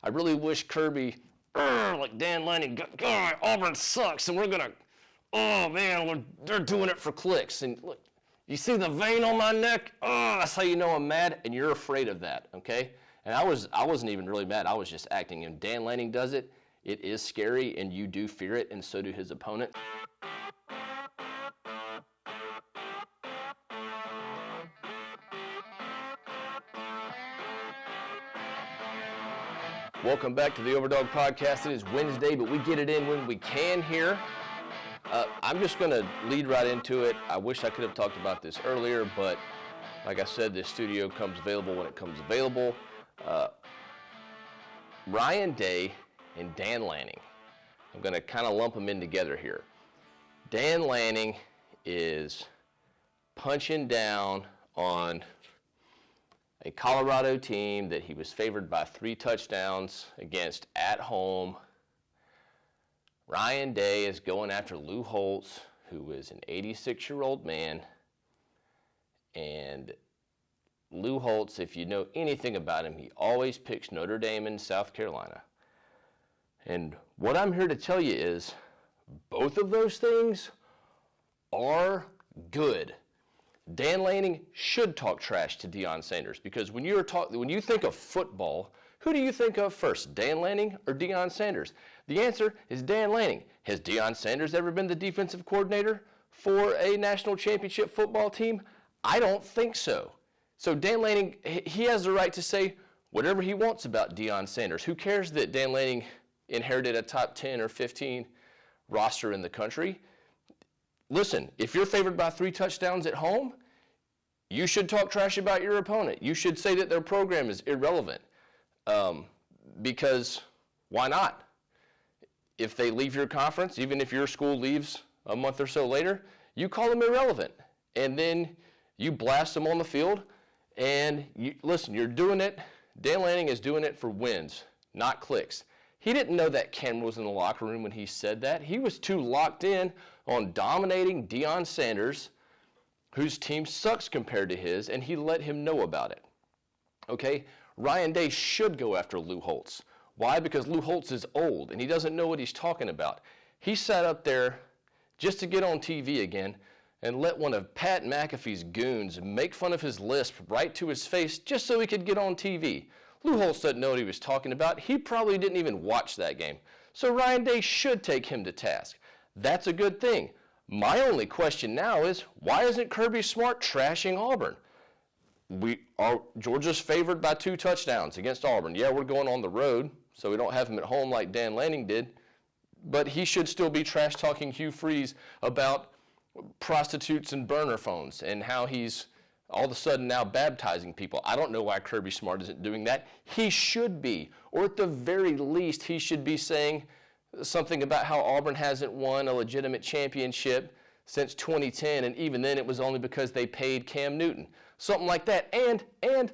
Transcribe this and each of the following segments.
I really wish Kirby, like Dan Lanning, God, Auburn sucks, and we're going to, oh, man, they're doing it for clicks. And look, you see the vein on my neck? Oh, that's how you know I'm mad, and you're afraid of that, okay? And I wasn't even really mad. I was just acting. And Dan Lanning does it. It is scary, and you do fear it, and so do his opponent. Welcome back to the Overdog Podcast. It is Wednesday, but we get it in when we can here. I'm just going to lead right into it. I wish I could have talked about this earlier, but like I said, this studio comes available when it comes available. Ryan Day and Dan Lanning. I'm going to kind of lump them in together here. Dan Lanning is punching down on a Colorado team that he was favored by 3 touchdowns against at home. Ryan Day is going after Lou Holtz, who is an 86-year-old man. And Lou Holtz, if you know anything about him, he always picks Notre Dame and South Carolina. And what I'm here to tell you is both of those things are good. Dan Lanning should talk trash to Deion Sanders because when you think of football, who do you think of first, Dan Lanning or Deion Sanders? The answer is Dan Lanning. Has Deion Sanders ever been the defensive coordinator for a national championship football team? I don't think so. So Dan Lanning, he has the right to say whatever he wants about Deion Sanders. Who cares that Dan Lanning inherited a top 10 or 15 roster in the country? Listen, if you're favored by 3 touchdowns at home, you should talk trash about your opponent. You should say that their program is irrelevant because why not? If they leave your conference, even if your school leaves a month or so later, you call them irrelevant. And then you blast them on the field. And listen, you're doing it. Dan Lanning is doing it for wins, not clicks. He didn't know that camera was in the locker room when he said that. He was too locked in on dominating Deion Sanders, whose team sucks compared to his, and he let him know about it. Okay? Ryan Day should go after Lou Holtz. Why? Because Lou Holtz is old, and he doesn't know what he's talking about. He sat up there just to get on TV again and let one of Pat McAfee's goons make fun of his lisp right to his face just so he could get on TV. Lou Holtz doesn't know what he was talking about. He probably didn't even watch that game. So Ryan Day should take him to task. That's a good thing. My only question now is, why isn't Kirby Smart trashing Auburn? Georgia's favored by 2 touchdowns against Auburn. Yeah, we're going on the road, so we don't have him at home like Dan Lanning did. But he should still be trash-talking Hugh Freeze about prostitutes and burner phones and how he's all of a sudden now baptizing people. I don't know why Kirby Smart isn't doing that. He should be. Or at the very least, he should be saying something about how Auburn hasn't won a legitimate championship since 2010, and even then it was only because they paid Cam Newton. Something like that. And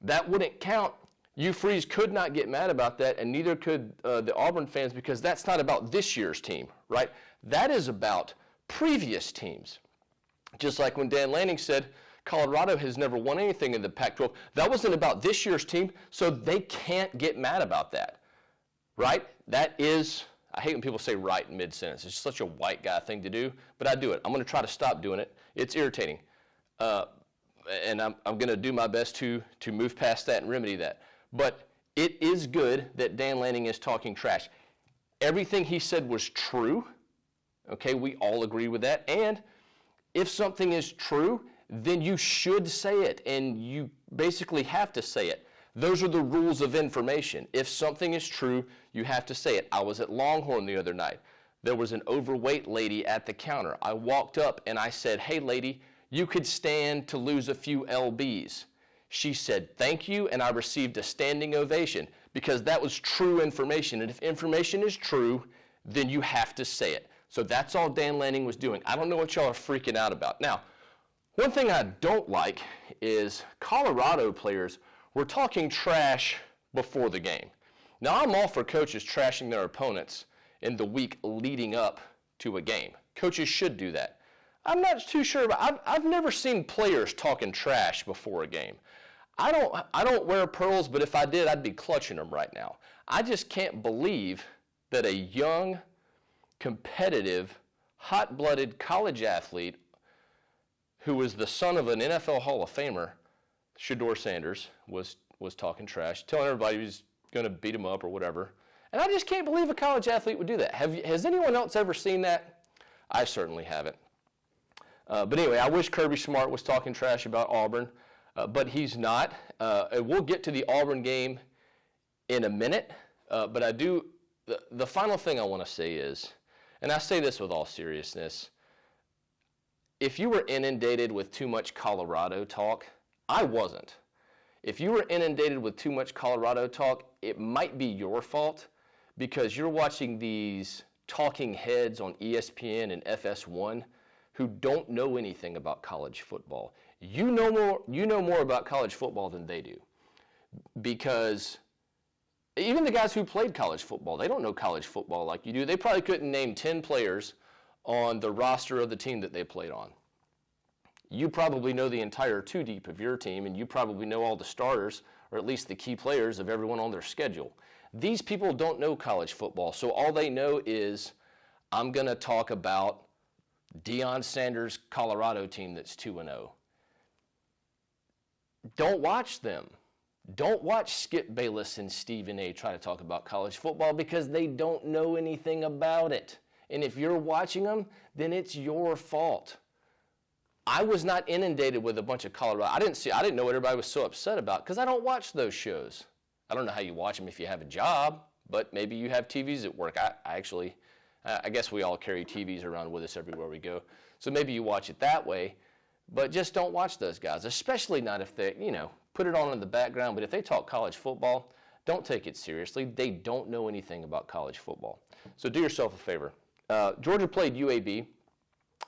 that wouldn't count. Hugh Freeze could not get mad about that, and neither could the Auburn fans, because that's not about this year's team, right? That is about previous teams. Just like when Dan Lanning said, Colorado has never won anything in the Pac-12. That wasn't about this year's team, so they can't get mad about that, right? That is, I hate when people say right in mid-sentence. It's such a white guy thing to do, but I do it. I'm going to try to stop doing it. It's irritating, and I'm going to do my best to move past that and remedy that. But it is good that Dan Lanning is talking trash. Everything he said was true. Okay, we all agree with that. And if something is true, then you should say it, and you basically have to say it. Those are the rules of information. If something is true, you have to say it. I was at Longhorn the other night. There was an overweight lady at the counter. I walked up and I said, "Hey lady, you could stand to lose a few lbs." She said, "Thank you," and I received a standing ovation because that was true information. And if information is true, then you have to say it. So that's all Dan Lanning was doing. I don't know what y'all are freaking out about. Now, one thing I don't like is Colorado players were talking trash before the game. Now, I'm all for coaches trashing their opponents in the week leading up to a game. Coaches should do that. I'm not too sure, but I've never seen players talking trash before a game. I don't wear pearls, but if I did, I'd be clutching them right now. I just can't believe that a young, competitive, hot-blooded college athlete who was the son of an NFL Hall of Famer, Shedeur Sanders, was talking trash, telling everybody he was going to beat him up or whatever. And I just can't believe a college athlete would do that. Has anyone else ever seen that? I certainly haven't. But anyway, I wish Kirby Smart was talking trash about Auburn, but he's not. We'll get to the Auburn game in a minute, but I do. The final thing I want to say is, and I say this with all seriousness, if you were inundated with too much Colorado talk, I wasn't. If you were inundated with too much Colorado talk, it might be your fault because you're watching these talking heads on ESPN and FS1 who don't know anything about college football. You know more about college football than they do. Because even the guys who played college football, they don't know college football like you do. They probably couldn't name 10 players on the roster of the team that they played on. You probably know the entire two deep of your team, and you probably know all the starters, or at least the key players of everyone on their schedule. These people don't know college football, so all they know is, I'm going to talk about Deion Sanders' Colorado team that's 2-0. Don't watch them. Don't watch Skip Bayless and Stephen A. try to talk about college football because they don't know anything about it. And if you're watching them, then it's your fault. I was not inundated with a bunch of Colorado. I didn't know what everybody was so upset about because I don't watch those shows. I don't know how you watch them if you have a job, but maybe you have TVs at work. I guess we all carry TVs around with us everywhere we go. So maybe you watch it that way, but just don't watch those guys, especially not if they, put it on in the background. But if they talk college football, don't take it seriously. They don't know anything about college football. So do yourself a favor. Georgia played UAB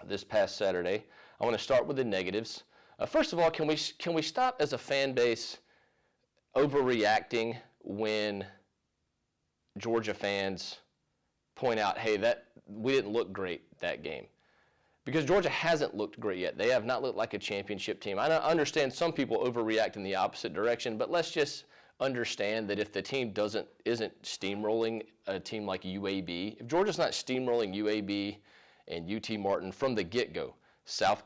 this past Saturday. I want to start with the negatives. First of all, can we stop as a fan base overreacting when Georgia fans point out, hey, that we didn't look great that game? Because Georgia hasn't looked great yet. They have not looked like a championship team. I understand some people overreact in the opposite direction, but let's just understand that if the team isn't steamrolling a team like UAB, if Georgia's not steamrolling UAB and UT Martin from the get-go, South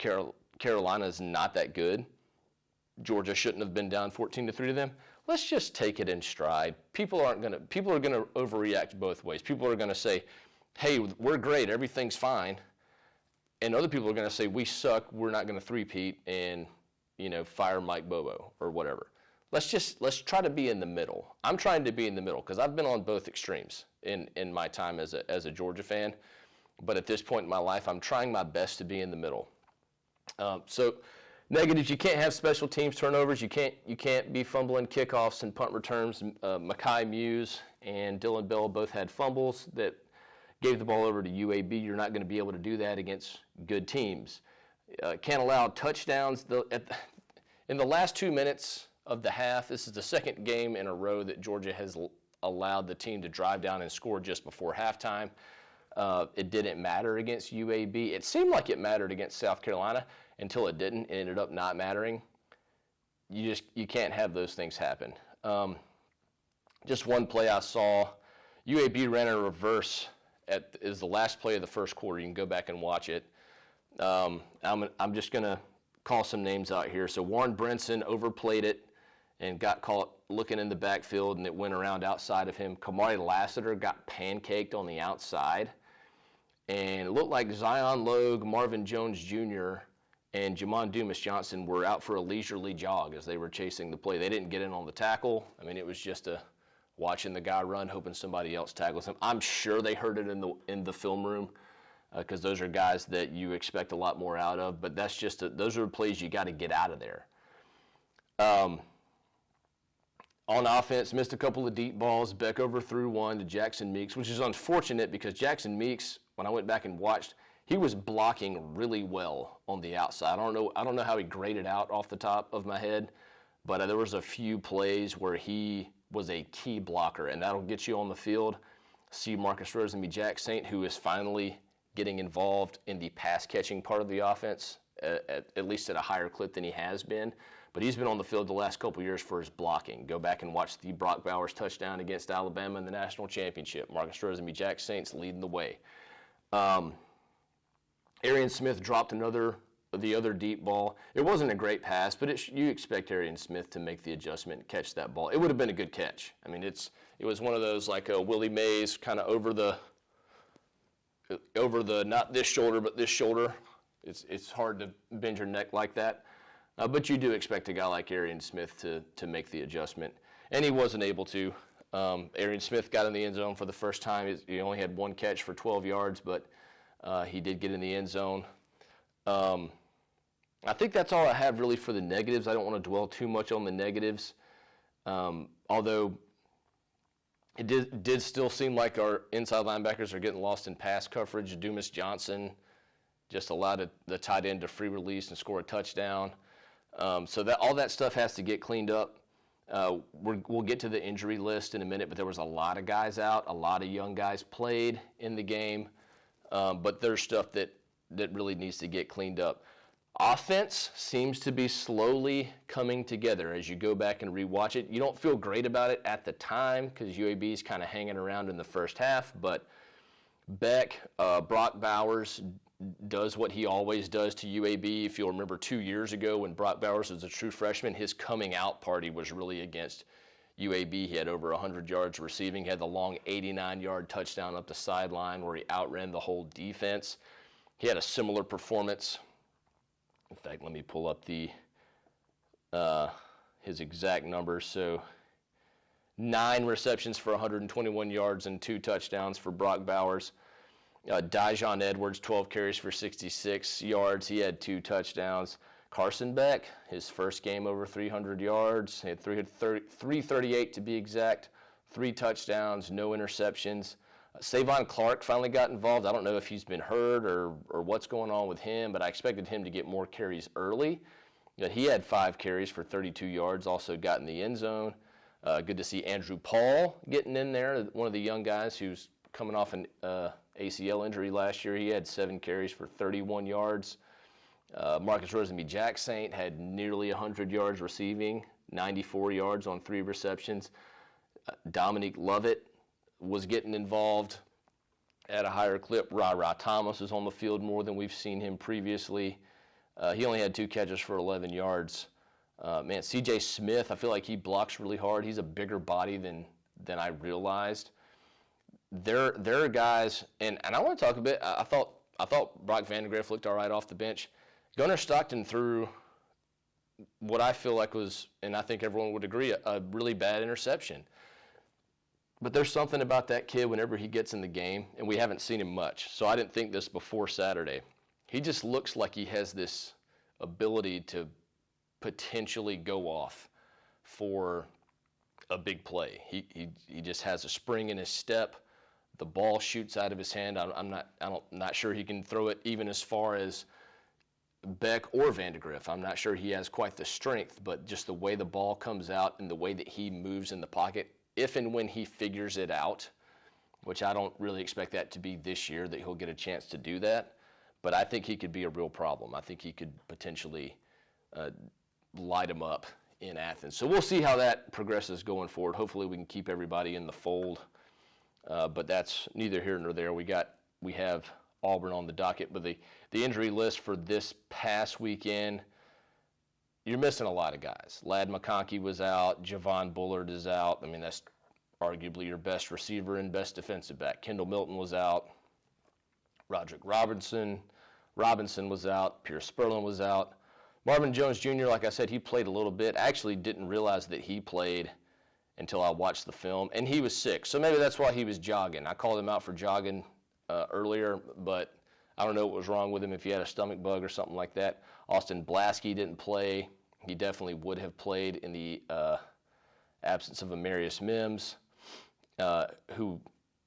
Carolina is not that good. Georgia shouldn't have been down 14-3 to them. Let's just take it in stride. People are going to overreact both ways. People are going to say, hey, we're great, everything's fine. And other people are going to say, we suck, we're not going to three-peat, and, fire Mike Bobo or whatever. Let's try to be in the middle. I'm trying to be in the middle because I've been on both extremes in my time as a Georgia fan. But at this point in my life, I'm trying my best to be in the middle. So negatives, you can't have special teams turnovers. You can't be fumbling kickoffs and punt returns. Mekhi Muse and Dylan Bell both had fumbles that gave the ball over to UAB. You're not going to be able to do that against good teams. Can't allow touchdowns. In the last 2 minutes of the half, this is the second game in a row that Georgia has allowed the team to drive down and score just before halftime. It didn't matter against UAB. It seemed like it mattered against South Carolina until it didn't. It ended up not mattering. You can't have those things happen. Just one play I saw, UAB ran a reverse is the last play of the first quarter. You can go back and watch it. I'm just going to call some names out here. So Warren Brinson overplayed it and got caught looking in the backfield, and it went around outside of him. Kamari Lassiter got pancaked on the outside. And it looked like Zion Logue, Marvin Jones Jr., and Jamon Dumas-Johnson were out for a leisurely jog as they were chasing the play. They didn't get in on the tackle. I mean, it was just watching the guy run, hoping somebody else tackles him. I'm sure they heard it in the film room because those are guys that you expect a lot more out of. But that's just those are plays you got to get out of there. On offense, missed a couple of deep balls. Beck overthrew one to Jackson Meeks, which is unfortunate because Jackson Meeks, when I went back and watched, he was blocking really well on the outside. I don't know how he graded out off the top of my head, but there was a few plays where he was a key blocker, and that'll get you on the field. See Marcus Rosenby-Jack Saint, who is finally getting involved in the pass-catching part of the offense, at least at a higher clip than he has been. but he's been on the field the last couple years for his blocking. Go back and watch the Brock Bowers touchdown against Alabama in the national championship. Marcus Rosemy-Jacksaint's leading the way. Arian Smith dropped the other deep ball. It wasn't a great pass, but you expect Arian Smith to make the adjustment and catch that ball. It would have been a good catch. I mean, it was one of those like a Willie Mays kind of over the not this shoulder but this shoulder. It's hard to bend your neck like that, but you do expect a guy like Arian Smith to make the adjustment, and he wasn't able to. Arian Smith got in the end zone for the first time. He only had one catch for 12 yards, but he did get in the end zone. I think that's all I have really for the negatives. I don't want to dwell too much on the negatives, although it did still seem like our inside linebackers are getting lost in pass coverage. Dumas Johnson just allowed the tight end to free release and score a touchdown. So that all that stuff has to get cleaned up. We'll get to the injury list in a minute, but there was a lot of guys out. A lot of young guys played in the game, but there's stuff that really needs to get cleaned up. Offense seems to be slowly coming together as you go back and rewatch it. You don't feel great about it at the time because UAB is kind of hanging around in the first half, but Brock Bowers does what he always does to UAB. If you'll remember 2 years ago when Brock Bowers was a true freshman, his coming out party was really against UAB. He had over 100 yards receiving. He had the long 89-yard touchdown up the sideline where he outran the whole defense. He had a similar performance. In fact, let me pull up his exact numbers. So 9 receptions for 121 yards and 2 touchdowns for Brock Bowers. Dijon Edwards, 12 carries for 66 yards. He had 2 touchdowns. Carson Beck, his first game over 300 yards. He had 338 to be exact, 3 touchdowns, no interceptions. Savon Clark finally got involved. I don't know if he's been hurt or what's going on with him, but I expected him to get more carries early. But he had 5 carries for 32 yards, also got in the end zone. Good to see Andrew Paul getting in there, one of the young guys who's coming off an ACL injury last year. He had 7 carries for 31 yards. Marcus Rosemy-Jacksaint had nearly 100 yards receiving, 94 yards on 3 receptions. Dominique Lovett was getting involved at a higher clip. Ra Thomas is on the field more than we've seen him previously. He only had 2 catches for 11 yards. CJ Smith, I feel like he blocks really hard. He's a bigger body than I realized. There are guys, and I want to talk a bit. I thought Brock Vandegrift looked all right off the bench. Gunnar Stockton threw what I feel like was, and I think everyone would agree, a really bad interception. But there's something about that kid whenever he gets in the game, and we haven't seen him much. So I didn't think this before Saturday. He just looks like he has this ability to potentially go off for a big play. He just has a spring in his step. The ball shoots out of his hand. I'm not sure he can throw it even as far as Beck or Vandegrift. I'm not sure he has quite the strength, but just the way the ball comes out and the way that he moves in the pocket, if and when he figures it out, which I don't really expect that to be this year, that he'll get a chance to do that, but I think he could be a real problem. I think he could potentially light him up in Athens. So we'll see how that progresses going forward. Hopefully we can keep everybody in the fold, but that's neither here nor there. We have Auburn on the docket, but the injury list for this past weekend, you're missing a lot of guys. Ladd McConkey was out. Javon Bullard is out. I mean, that's arguably your best receiver and best defensive back. Kendall Milton was out. Roderick Robinson was out. Pierce Sperlin was out. Marvin Jones Jr., like I said, he played a little bit. I actually didn't realize that he played until I watched the film, and he was sick. So maybe that's why he was jogging. I called him out for jogging earlier, but I don't know what was wrong with him, if he had a stomach bug or something like that. Austin Blasky didn't play. He definitely would have played in the absence of Amarius Mims, who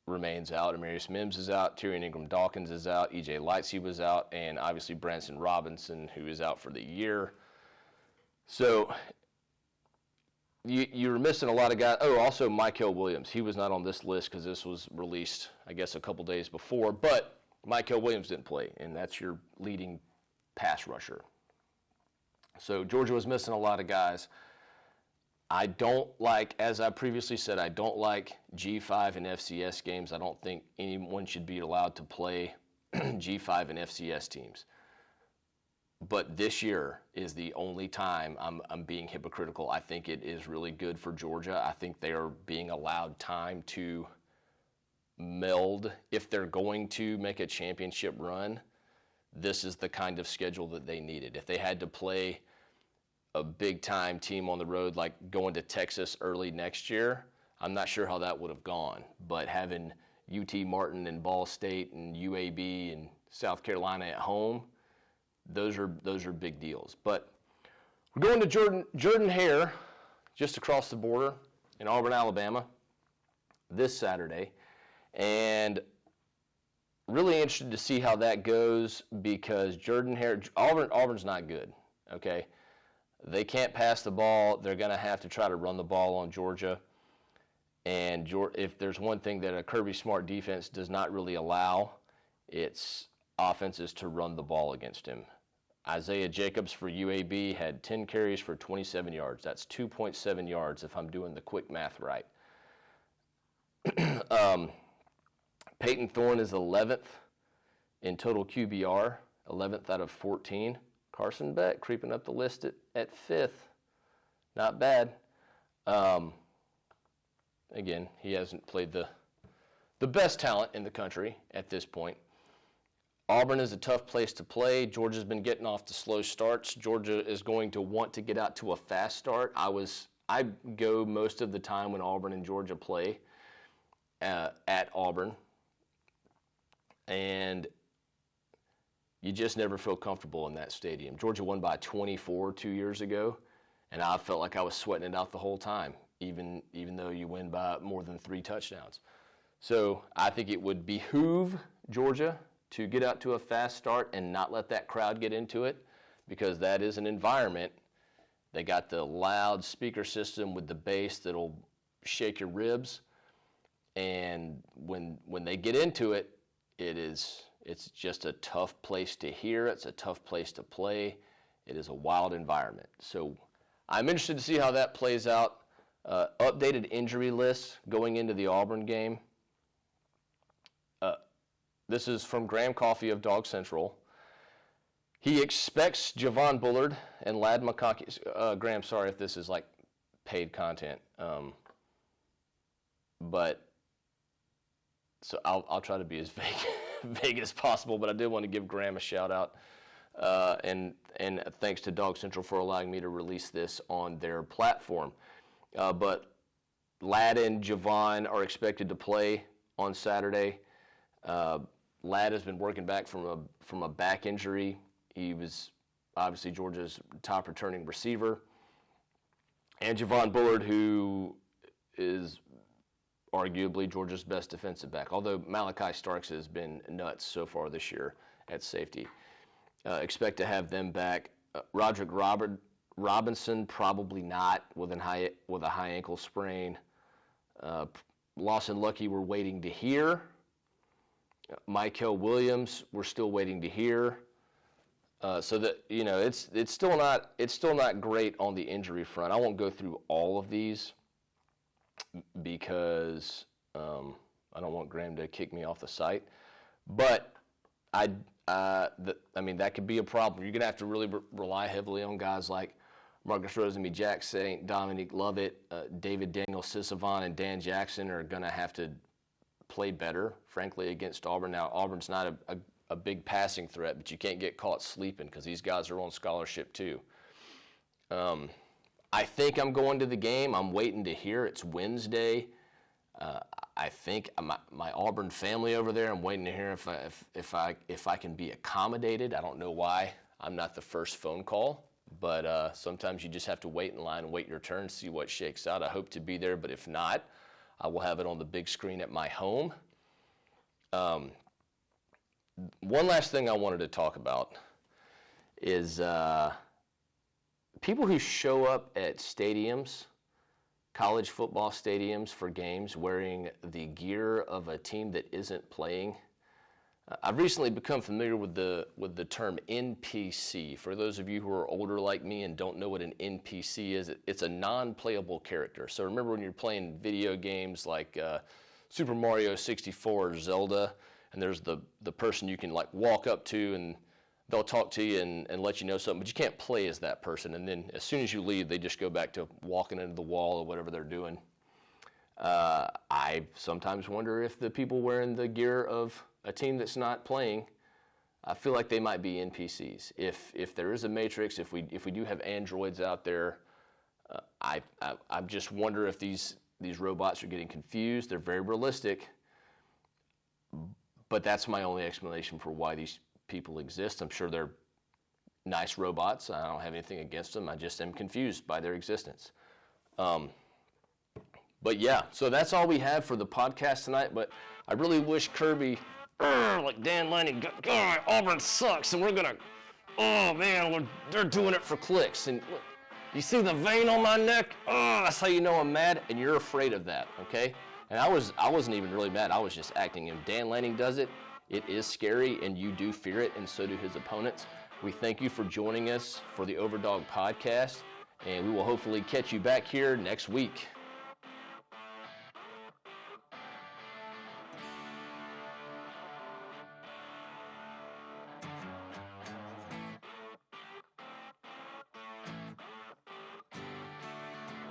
remains out. Amarius Mims is out. Tyrion Ingram-Dawkins is out. E.J. Lightsey was out. And obviously Branson Robinson, who is out for the year. So you're missing a lot of guys. Oh, also Mykel Williams. He was not on this list because this was released, I guess, a couple days before. But Mykel Williams didn't play, and that's your leading pass rusher. So Georgia was missing a lot of guys. I don't like, as I previously said, I don't like G5 and FCS games. I don't think anyone should be allowed to play G5 and FCS teams. But this year is the only time I'm being hypocritical. I think it is really good for Georgia. I think they are being allowed time to meld. If they're going to make a championship run, this is the kind of schedule that they needed. If they had to play a big-time team on the road, like going to Texas early next year, I'm not sure how that would have gone. But having UT Martin and Ball State and UAB and South Carolina at home, those are big deals. But we're going to Jordan-Hare, just across the border in Auburn, Alabama, this Saturday. And really interested to see how that goes, because Jordan-Hare, Auburn's not good, okay? They can't pass the ball. They're going to have to try to run the ball on Georgia. And if there's one thing that a Kirby Smart defense does not really allow, it's offenses to run the ball against him. Isaiah Jacobs for UAB had 10 carries for 27 yards. That's 2.7 yards if I'm doing the quick math right. Peyton Thorne is 11th in total QBR, 11th out of 14. Carson Beck creeping up the list at 5th. Not bad. Again, he hasn't played the best talent in the country at this point. Auburn is a tough place to play. Georgia's been getting off to slow starts. Georgia is going to want to get out to a fast start. I go most of the time when Auburn and Georgia play at Auburn. And you just never feel comfortable in that stadium. Georgia won by 24 2 years ago, and I felt like I was sweating it out the whole time, even though you win by more than 3 touchdowns. So I think it would behoove Georgia to get out to a fast start and not let that crowd get into it, because that is an environment. They got the loud speaker system with the bass that'll shake your ribs, and when they get into it, it's just a tough place to hear. It's a tough place to play. It is a wild environment. So I'm interested to see how that plays out. Updated injury lists going into the Auburn game. This is from Graham Coffey of Dog Central. He expects Javon Bullard and Ladd McConkey. Graham, sorry if this is like paid content. But so I'll try to be as vague as possible, but I did want to give Graham a shout out. And thanks to Dog Central for allowing me to release this on their platform. But Ladd and Javon are expected to play on Saturday. Ladd has been working back from a back injury. He was obviously Georgia's top returning receiver. And Javon Bullard, who is arguably Georgia's best defensive back, although Malachi Starks has been nuts so far this year at safety. Expect to have them back. Roderick Robinson, probably not, with a high ankle sprain. Lawson Lucky, we're waiting to hear. Michael Williams, we're still waiting to hear. So that it's still not great on the injury front. I won't go through all of these because I don't want Graham to kick me off the site. But that could be a problem. You're going to have to really rely heavily on guys like Marcus Rosemy, Jack Saint, Dominique Lovett, David Daniel Sisavon, and Dan Jackson are going to have to play better, frankly, against Auburn. Now, Auburn's not a big passing threat, but you can't get caught sleeping because these guys are on scholarship too. I think I'm going to the game. I'm waiting to hear. It's Wednesday. I think my Auburn family over there, I'm waiting to hear if I can be accommodated. I don't know why I'm not the first phone call, but sometimes you just have to wait in line and wait your turn, see what shakes out. I hope to be there, but if not, I will have it on the big screen at my home. One last thing I wanted to talk about is people who show up at stadiums, college football stadiums for games, wearing the gear of a team that isn't playing. I've recently become familiar with the term NPC. For those of you who are older like me and don't know what an NPC is, it's a non-playable character. So remember when you're playing video games like Super Mario 64 or Zelda, and there's the person you can like walk up to and they'll talk to you and let you know something, but you can't play as that person. And then as soon as you leave, they just go back to walking into the wall or whatever they're doing. I sometimes wonder if the people wearing the gear of a team that's not playing, I feel like they might be NPCs. If there is a matrix, if we do have androids out there, I just wonder if these robots are getting confused. They're very realistic, but that's my only explanation for why these people exist. I'm sure they're nice robots. I don't have anything against them. I just am confused by their existence. But yeah, so that's all we have for the podcast tonight. But I really wish Kirby, like Dan Lanning, God, Auburn sucks, and we're gonna, oh man, they're doing it for clicks. And look, you see the vein on my neck? Oh, that's how you know I'm mad, and you're afraid of that, okay? And I wasn't even really mad. I was just acting. If Dan Lanning does it, it is scary, and you do fear it, and so do his opponents. We thank you for joining us for the Overdog podcast, and we will hopefully catch you back here next week.